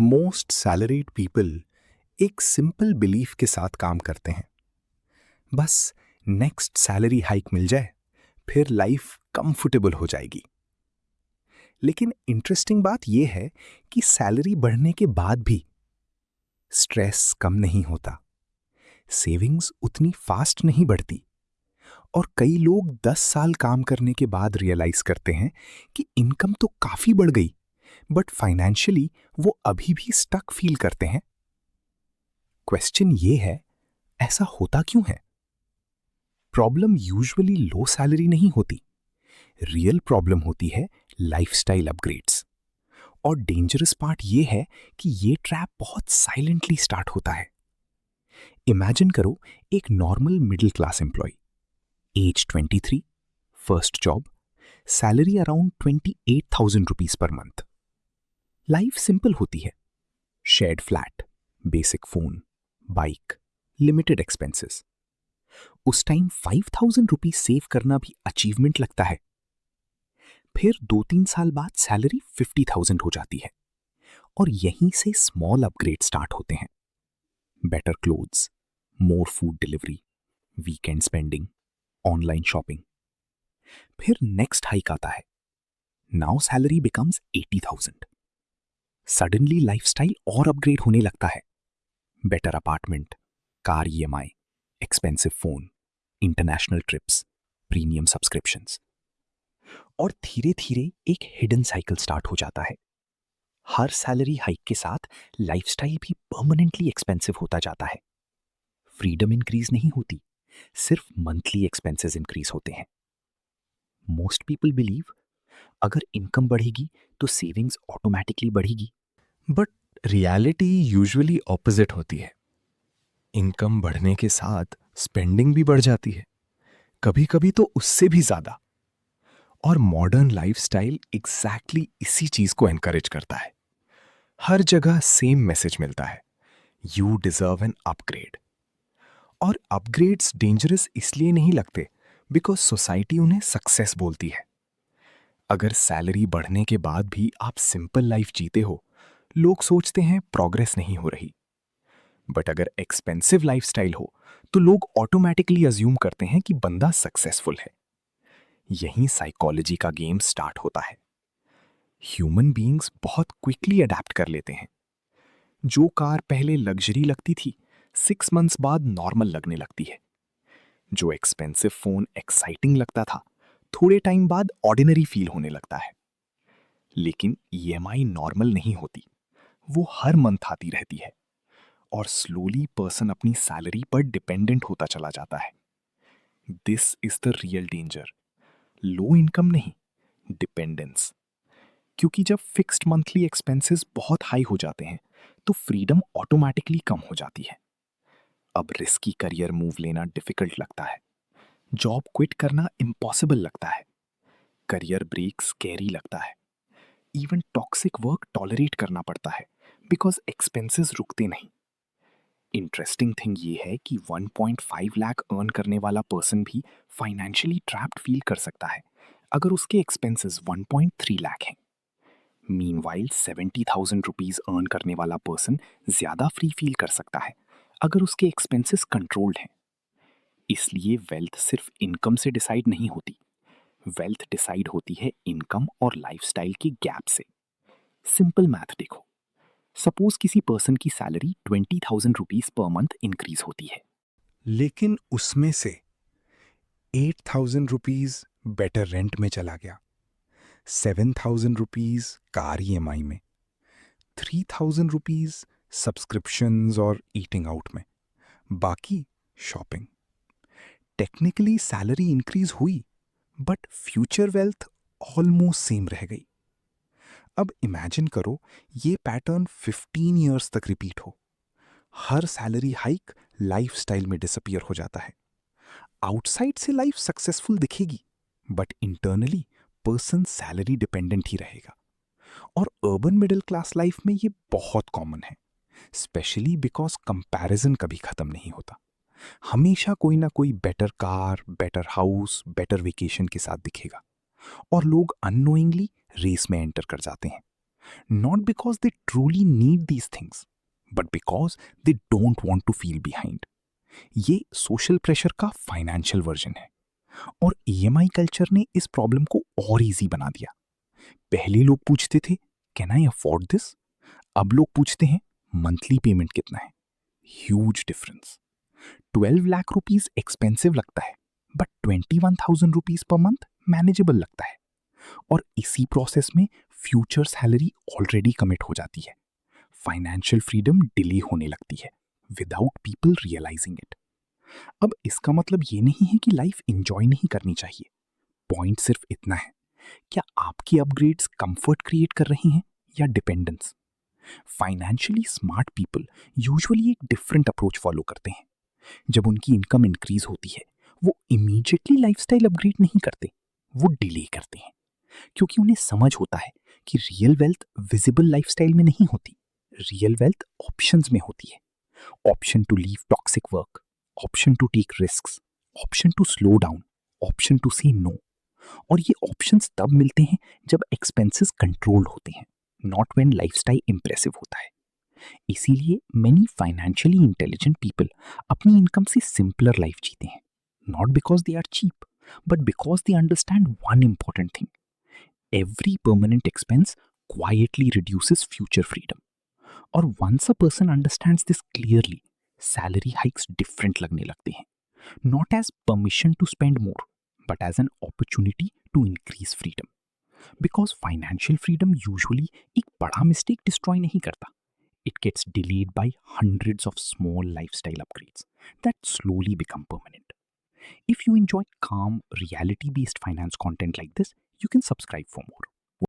Most salaried people एक simple belief के साथ काम करते हैं। बस नेक्स्ट सैलरी हाइक मिल जाए, फिर लाइफ कंफर्टेबल हो जाएगी। लेकिन इंटरेस्टिंग बात यह है कि सैलरी बढ़ने के बाद भी स्ट्रेस कम नहीं होता, सेविंग्स उतनी फास्ट नहीं बढ़ती, और कई लोग 10 साल काम करने के बाद रियलाइज करते हैं कि इनकम तो काफी बढ़ गई, बट फाइनेंशियली वो अभी भी स्टक फील करते हैं। क्वेश्चन ये है, ऐसा होता क्यों है? प्रॉब्लम यूजुअली लो सैलरी नहीं होती। रियल प्रॉब्लम होती है लाइफस्टाइल अपग्रेड्स। और डेंजरस पार्ट ये है कि ये ट्रैप बहुत साइलेंटली स्टार्ट होता है। इमेजिन करो एक normal middle class employee, age 23, first job, salary around 28,000 rupees per month. Life simple होती है, shared flat, basic phone, bike, limited expenses. उस टाइम 5,000 रुपीज सेव करना भी अचीवमेंट लगता है। फिर 2-3 साल बाद सैलरी 50,000 हो जाती है, और यहीं से स्मॉल अपग्रेड स्टार्ट होते हैं। Better clothes, more food delivery, weekend spending, online shopping. फिर नेक्स्ट हाइक आता है। Now salary becomes 80,000। Suddenly lifestyle और अपग्रेड होने लगता है। Better apartment, car EMI, expensive phone, international trips, premium subscriptions. और धीरे धीरे एक हिडन साइकिल स्टार्ट हो जाता है। हर सैलरी हाइक के साथ लाइफस्टाइल भी परमानेंटली एक्सपेंसिव होता जाता है। फ्रीडम इंक्रीज नहीं होती, सिर्फ मंथली एक्सपेंसेस इंक्रीज होते हैं। मोस्ट पीपल बिलीव अगर इनकम बढ़ेगी तो सेविंग्स ऑटोमेटिकली बढ़ेगी। बट रियलिटी यूजुअली ऑपोजिट होती है। इनकम बढ़ने के साथ स्पेंडिंग भी बढ़ जाती है, कभी कभी तो उससे भी ज्यादा। और मॉडर्न लाइफस्टाइल एग्जैक्टली इसी चीज को एनकरेज करता है। हर जगह सेम मैसेज मिलता है, यू डिजर्व एन अपग्रेड। और अपग्रेड्स डेंजरस इसलिए नहीं लगते बिकॉज सोसाइटी उन्हें सक्सेस बोलती है। अगर सैलरी बढ़ने के बाद भी आप सिंपल लाइफ जीते हो, लोग सोचते हैं प्रोग्रेस नहीं हो रही। बट अगर एक्सपेंसिव लाइफस्टाइल हो तो लोग ऑटोमेटिकली अज्यूम करते हैं कि बंदा सक्सेसफुल है। यहीं साइकोलॉजी का गेम स्टार्ट होता है। ह्यूमन बीइंग्स बहुत क्विकली अडेप्ट कर लेते हैं। जो कार पहले लग्जरी लगती थी, 6 मंथ्स बाद नॉर्मल लगने लगती है। जो एक्सपेंसिव फोन एक्साइटिंग लगता था, थोड़े टाइम बाद ऑर्डिनरी फील होने लगता है। लेकिन ईएमआई नॉर्मल नहीं होती, वो हर मंथ आती रहती है, और स्लोली पर्सन अपनी सैलरी पर डिपेंडेंट होता चला जाता है। This is the real danger. Low income नहीं, डिपेंडेंस। क्योंकि जब फिक्स्ड मंथली एक्सपेंसेस बहुत हाई हो जाते हैं तो फ्रीडम ऑटोमेटिकली कम हो जाती है। अब रिस्की करियर मूव लेना डिफिकल्ट लगता है, जॉब क्विट करना इम्पॉसिबल लगता है, करियर ब्रेक स्कैरी लगता है, इवन टॉक्सिक वर्क टॉलरेट करना पड़ता है बिकॉज एक्सपेंसेस रुकते नहीं। इंटरेस्टिंग थिंग ये है कि 1.5 लाख अर्न करने वाला पर्सन भी फाइनेंशियली ट्रैप्ड फील कर सकता है अगर उसके एक्सपेंसेस 1.3 लाख हैं। मीनवाइल 70,000 रुपीज अर्न करने वाला पर्सन ज्यादा फ्री फील कर सकता है अगर उसके एक्सपेंसेस कंट्रोल्ड हैं। इसलिए वेल्थ सिर्फ इनकम से डिसाइड नहीं होती, वेल्थ डिसाइड होती है इनकम और लाइफस्टाइल के गैप से। सिंपल मैथ देखो, सपोज किसी पर्सन की salary 20,000 rupees per month increase होती है, लेकिन उसमें से 8,000 रुपीज बेटर रेंट में चला गया, 7,000 रुपीज कार ईएमआई में, 3,000 रुपीज सब्सक्रिप्शंस और ईटिंग आउट में, बाकी शॉपिंग। टेक्निकली सैलरी इंक्रीज हुई, but future wealth almost same रह गई। अब इमेजिन करो ये पैटर्न 15 इयर्स तक रिपीट हो। हर सैलरी हाइक लाइफस्टाइल में डिसअपीयर हो जाता है। आउटसाइड से लाइफ सक्सेसफुल दिखेगी, but internally person salary dependent ही रहेगा। और अर्बन मिडिल क्लास लाइफ में ये बहुत कॉमन है, स्पेशली बिकॉज कंपैरिजन कभी खत्म नहीं होता। हमेशा कोई ना कोई better car, better house, better vacation के साथ दिखेगा, और लोग अननोइंगली रेस में एंटर कर जाते हैं। Not because they truly need these things, but because they don't want to feel behind. ये सोशल प्रेशर का फाइनेंशियल वर्जन है और ईएमआई कल्चर ने इस प्रॉब्लम को और इजी बना दिया। पहले लोग पूछते थे कैन आई अफोर्ड दिस, अब लोग पूछते हैं मंथली पेमेंट कितना है। Huge difference. 12 lakh rupees expensive लगता है but 21,000 rupees per month manageable लगता है। और इसी प्रोसेस में फ्यूचर सैलरी ऑलरेडी कमिट हो जाती है। फाइनेंशियल फ्रीडम डिले होने लगती है विदाउट पीपल रियलाइजिंग इट। अब इसका मतलब ये नहीं है कि लाइफ एंजॉय नहीं करनी चाहिए। पॉइंट सिर्फ इतना है, क्या आपकी अपग्रेड्स कंफर्ट क्रिएट कर रही हैं या dependence? Financially smart people usually एक डिफरेंट अप्रोच फॉलो करते हैं। जब उनकी इनकम इंक्रीज होती है वो इमीडिएटली लाइफस्टाइल अपग्रेड नहीं करते, वो डिले करते हैं, क्योंकि उन्हें समझ होता है कि रियल वेल्थ विजिबल लाइफस्टाइल में नहीं होती, रियल वेल्थ ऑप्शंस में होती है। Option to leave toxic work, option to take risks, option to slow down, option to say no. और ये ऑप्शंस तब मिलते हैं जब एक्सपेंसेस कंट्रोल्ड होते हैं, नॉट व्हेन लाइफस्टाइल इंप्रेसिव होता है। इसीलिए मेनी फाइनेंशियली इंटेलिजेंट पीपल अपनी इनकम से सिंपलर लाइफ जीते हैं, not because they are cheap but because they understand one important thing, every permanent expense quietly reduces future freedom. और once a person understands this clearly, salary hikes different लगने लगते हैं, not as permission to spend more, but as an opportunity to increase freedom. Because financial freedom usually एक बड़ा mistake destroy नहीं करता. It gets delayed by hundreds of small lifestyle upgrades that slowly become permanent. If you enjoy calm, reality-based finance content like this, you can subscribe for more.